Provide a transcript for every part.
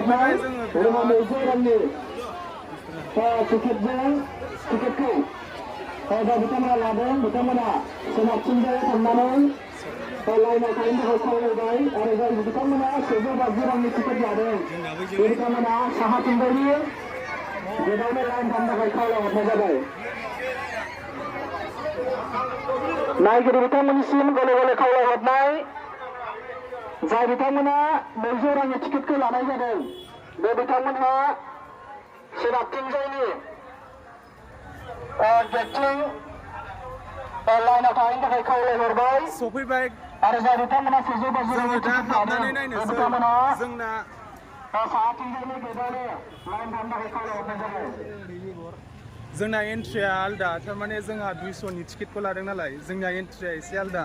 हाबनाय जोंहा 100 रांनि टिकेटखौ जाय बिथांमोना लादों बिथांमोना सोनाबथिंजाय थांनानै लाइनाव थाहैनो थाखाय खावलायबाय आरो जाय बिथांमोना 150 रांनि टिकेट लादों बे बिथांमोना साहाथिंजायनि गेटआवनो लाइन थानो थाखाय खावलायहरनाय जाबाय। नायगिरि बिथांमोननिसिम गले गले खावलायहरनाय जाय बिथांमोना 100 रांनि टिकेटखौ लानाय जादों बे बिथांमोनहा सोनाबथिंजायनि गेटथिं लाइनाव थाहैनो थाखाय खावलायहरबाय सफैबाय आरो जाय बिथांमोना 150 रांनि टिकेट लादों बे बिथांमोना जोंना साहाथिंजायनि गेटआवनो लाइन थानो थाखाय खावलायहरनाय जाबाय। जोंना एन्ट्रिया आलदा थारमाने जोंहा 200नि टिकेटखौ लादों नालाय जोंना एन्ट्रिया एसे आलदा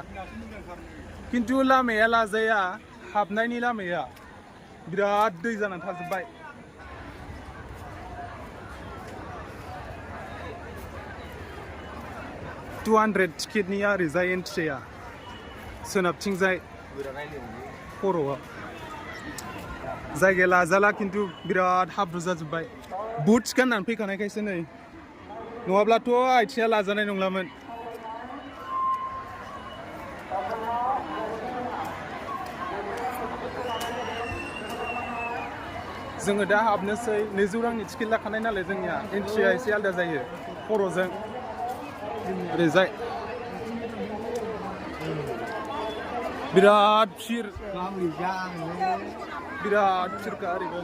खिन्थु लामाया लाजाया हाबनायनि लामाया बिराद दै जानानै थाजोब्बाय। $200 टिकेटनि ओरैजाय एन्ट्रिया सोनाबथिंजाय खर'आव जायगाया लाजाला खिन्थु बिराद हाब्रु जाजोब्बाय बुट्स गाननानै फैखानायखायसो नै नङाब्लाथ' आथिङा लाजानाय नंलामोन। जोङो दा हाबनोसै 200 रांनि टिकेट लाखानाय नालाय जोंनिया एन्ट्रिया एसे आलदा जायो खर'जों ओरैजाय बिराद फिरखा ओरैबो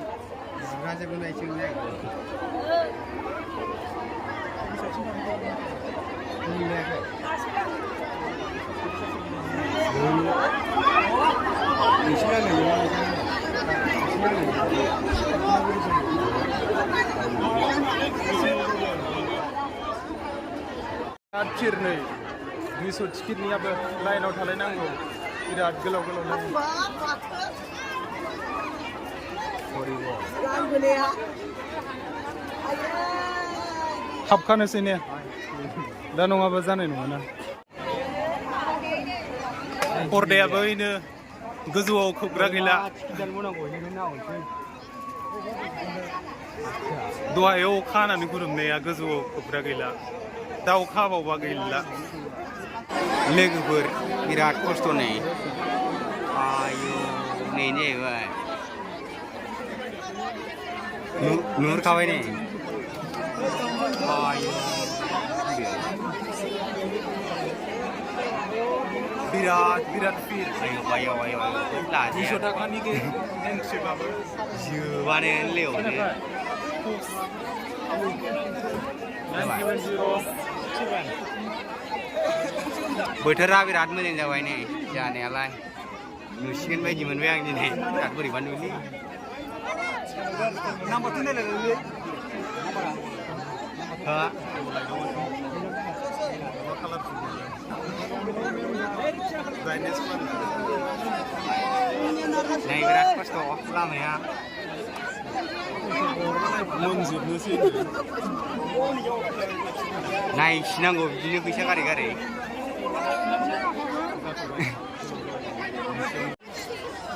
फिर नै 200 टिकेटनियाबो लाइनाव थालायनांगौ बिराद गोलाव नांगौ। हाबखानोसै ने दा नङाबा जानाय नङाना पर्दायाबो ओइनो गोजौआव खोबग्रा गैला दहाय अखा हानानै गोरोमनाया गोजौआव खोबग्रा गैला दा अखा हाबावबा गैला। लोगोफोर बिराद खस्थ' नै आयु नै जाहैबाय नुहुरखाबाय नै आयु बिराद फिर आयौ 200 थाखानि एन्ट्रिबाबो जोबानो लेवनो बोथोरा बिराद मोजां जाबाय नै जानायालाय नुसिगोन बायदि मोनबाय आं दिनै बिराद बोरैबा नुयो नाम्बारखौ नायलाय हा नै बिराद खस्थ' लामाया मोनजोबनोसै नायसिनांगौ बिदिनो फैसा गारै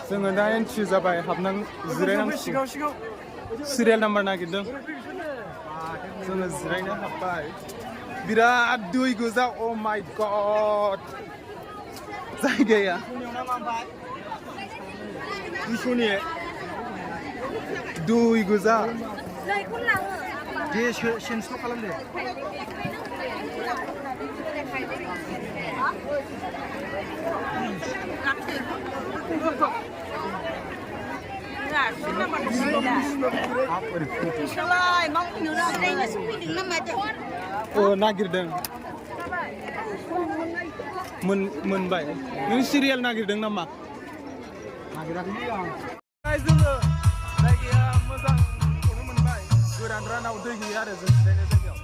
जोङो दा एन्ट्रि जाबाय हाबनां जिरायनांसिगौ सिरियाल नाम्बार नागिरदों जोङो जिरायनो हाबबाय बिराद दै गोजा अ माय गड जायगाया 200नि दै गोजा दे चेन्जल' खालाम दे नागिरदों मोनबाय नों सिरियाल नागिरदों नामा? नागिराखै जोङो जायगाया मोजांखौनो मोनबाय गोरान रानाव दै गैया आरो जों जिरायनाय जायगायाव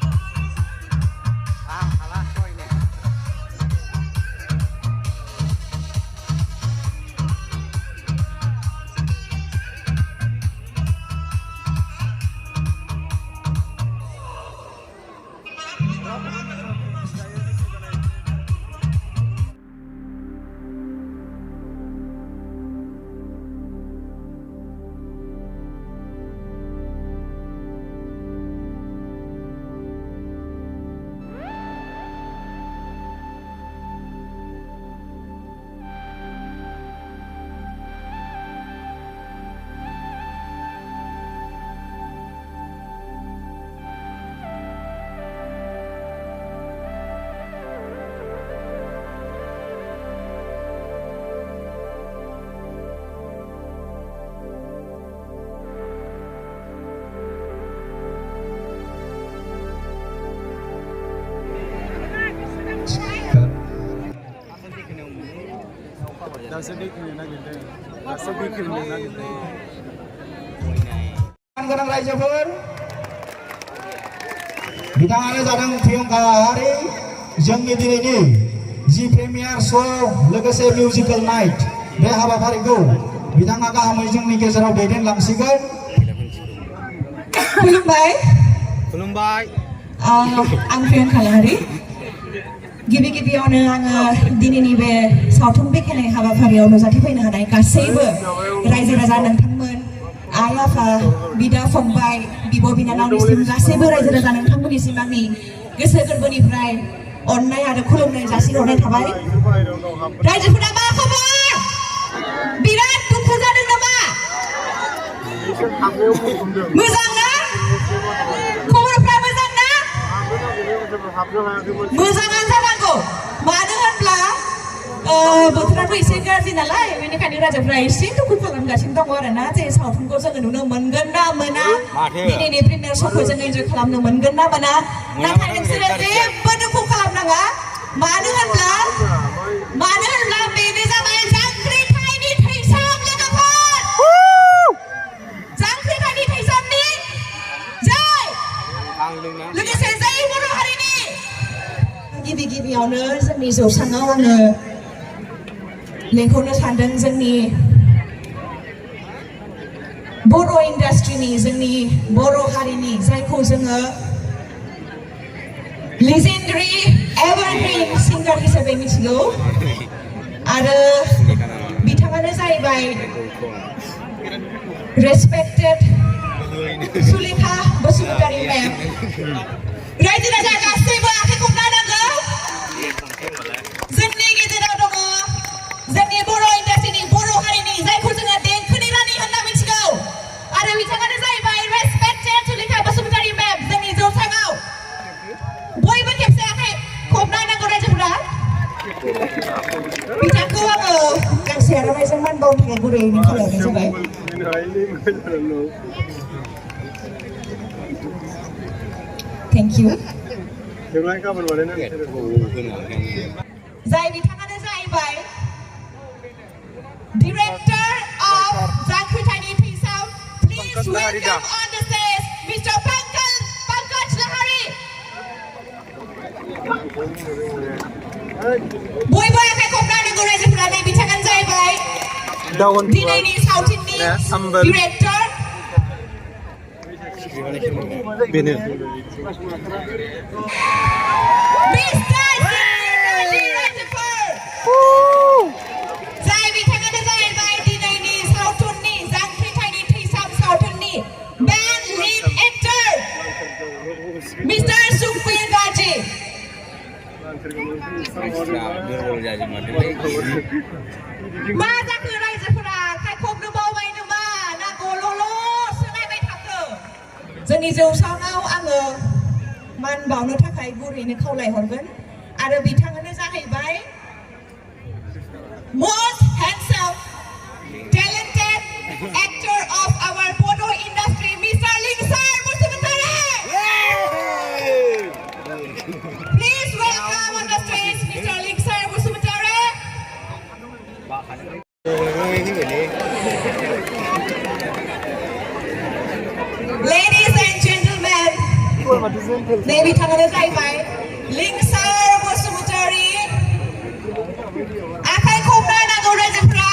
दासो बेखेवनो नागिरदों दासो बेखेवनो नागिरदों गोनां रायजोफोर बिथाङानो जादों प्रियंका हारि जोंनि दिनैनि जि प्रिमियार श' लोगोसे मिउजिकेल नाइट बे हाबाफारिखौ बिथाङा गाहामै जोंनि गेजेराव दैदेनलांसिगोन खुलुमबाय खुलुमबाय आं प्रियंका हारि गिबियावनो आङो दिनैनि बे सावथुन बेखेवनाय हाबाफारियाव नुजाथि फैनो हानाय गासैबो रायजो राजा नोंथांमोन आइ आफा बिदा फंबाय बिब' बिनानावनिसिम गासैबो रायजो राजा नोंथांमोननिसिम आंनि गोसो गोरबोनिफ्राय अननाय आरो खुलुमनाय जासिहरनाय थाबाय रायजोफोरा मा खबर बिराद दुखु जादों नामा मोजां ना खबरफ्रा मोजां ना मोजाङानो जानांगौ मानो होनब्ला बोथोराबो एसे गाज्रि नालाय बेनिखायनो रायजोफ्रा एसे दुखु खालामगासिनो दङ आरोना जे सावथुनखौ जोङो नुनो मोनगोन ना मोना दिनैनि प्रिमियार श'खौ जों एन्जय खालामनो मोनगोन ना मोना नाथाय नोंसोरो जेबो दुखु खालामनाङा मानो होनब्ला बेनो जाबाय जांख्रिथायनि थैसाम लोगोफोर जांख्रिथायनि थैसामनि जय लोगोसे जय बर' हारिनि गिबियावनो जोंनि जौसाङाव आङो लेंहरनो सानदों जोंनि बर' इन्डास्ट्रिनि जोंनि बर' हारिनि जायखौ जोङो लेजेन्डारि एभारग्रीन सिंगार हिसाबै मिथिगौ आरो बिथाङानो जाहैबाय रेसपेक्टेड सुलेखा बसुमतारी मेम रायजो राजा गासैबो आखाइ खबनांगौ जोंनि गेजेराव दङ जोंनि बर' इन्डास्ट्रिनि बर' हारिनि जायखौ जोङो देंखोनि रानि होनना मिथिगौ आरो बिथाङानो जाहैबाय रेसपेक्टेड सुलेखा बसुमतारी मेम जोंनि जौसाङाव बयबो खेबसे आखाइ खबनांगौ रायजोफोरा बिथांखौ आङो गांसे आर'नाइजों मान बावनो थाखाय गुरैयैनो खावलायनाय जाबाय थेंक इउ जाय बिथाङानो जाहैबाय Director of Jangkhritaini Thwisam, please welcome on the stage Mr. Pankaj Lahari. बयबो आखाइ खबनांगौ रायजोफोरा नै बिथाङानो जाहैबाय दिनैनि सावथुननि डिरेक्टर बेनो जाय बिथाङानो जाहैबाय दिनैनि सावथुननि जांख्रिथायनि थैसाम सावथुननि मेन लिड एक्टर मिस्टार सुखबीर गाजी मा जाखो रायजोफोरा आखाइ खबनो बावबाय नामा ना गल'ल'सो नायबाय थाखो जोंनि जौसाङाव आङो मान बावनो थाखाय गुरैनो खावलायहरगोन आरो बिथाङानो जाहैबाय most handsome talented actor of our Bodo industry Mr. Lingsar Basumatary please welcome on the stage Mr. Lingsar Basumatary ladies and gentlemen नै बिथाङानो जाहैबाय लिंसार बसुमतारी आखाइ खबनांगौ रायजोफ्रा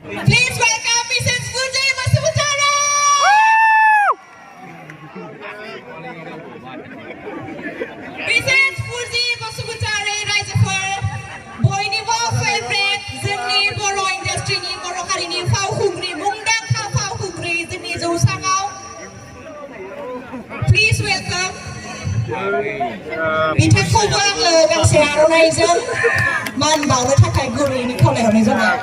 Please welcome Mrs. Fuji Basumatary. Mrs. Fuji Basumatary रायजोफोर बयनिबो फेभरेट जोंनि बर' इन्डास्ट्रिनि बर' हारिनि फावखुंग्रि मुंदांखा फावखुंग्रि जोंनि जौसाङाव Please welcome बिथांखौबो आङो गांसे आर'नाइजों मान बावनो थाखाय गुरैयैनो खावलायहरनाय जाबाय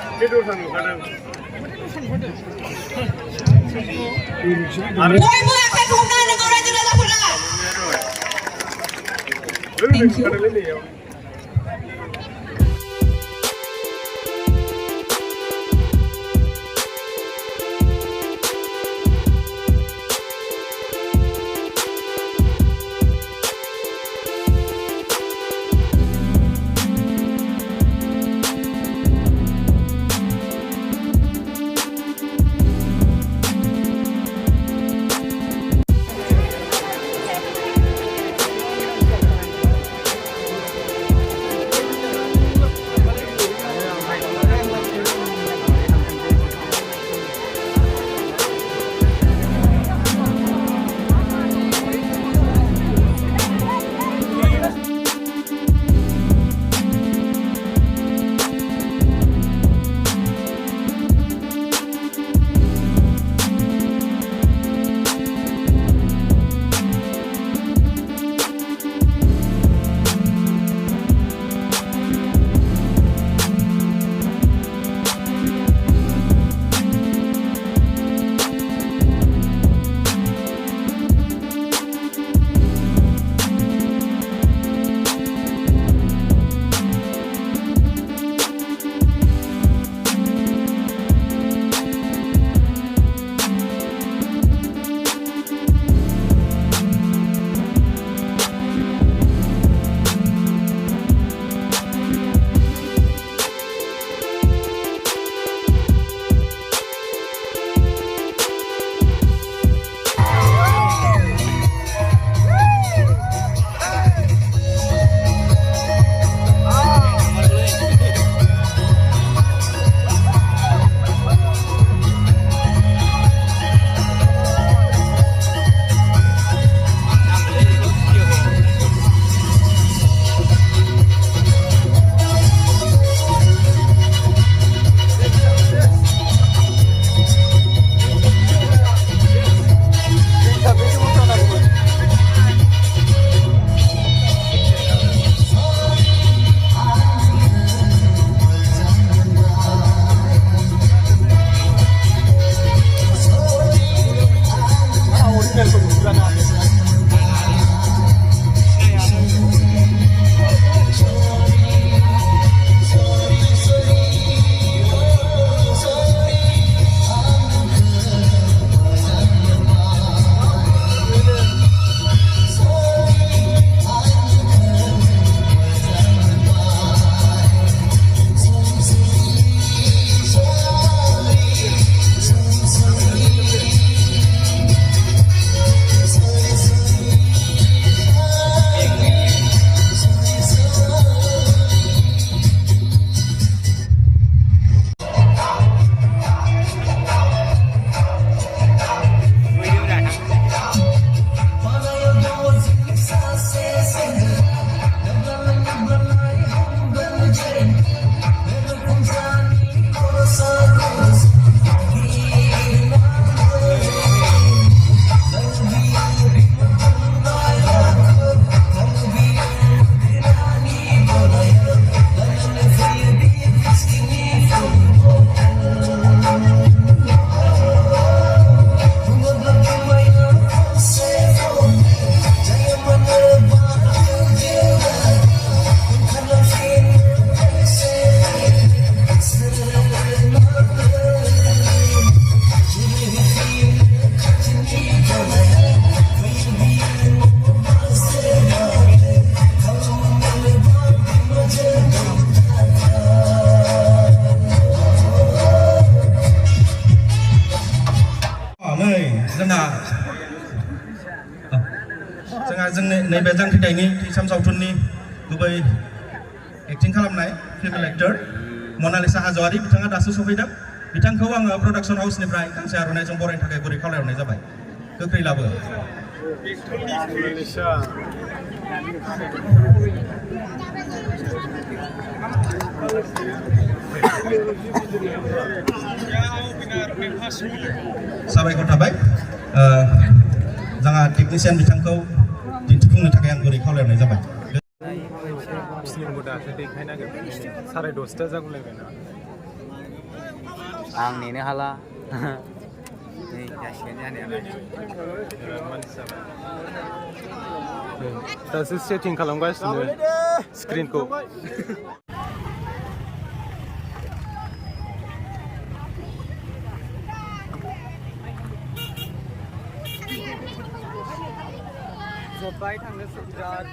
बयबो आखाइखौ हमना होनांगौ रायजो राजाफोरा Thank you. नैबे जांख्रिथायनि थैसाम सावथुननि गुबै एक्टिं खालामनाय फिमेल एक्टर मनालिसा हाज'वारि बिथाङा दासो सफैदों बिथांखौ आङो प्रडाक्शन हाउसनिफ्राय गांसे आर'नाइजों बरायनो थाखाय गुरै खावलायहरनाय जाबाय गोख्रै लाबो साबायखर थाबाय जोंहा टेकनिशियान बिथांखौ दिन्थिफुंनो थाखाय आं गुरै खावलायहरनाय जाबाय फिल्मखौ दासो देखायनांगोन 10:30 जागौलायबाय ना आं नेनो हाला नै जासिगोन जानायालाय बिराद मानसि जाबाय दासो सेटिं खालामगासिनो स्क्रिनखौ जोब्बाय थांनोसै बिराद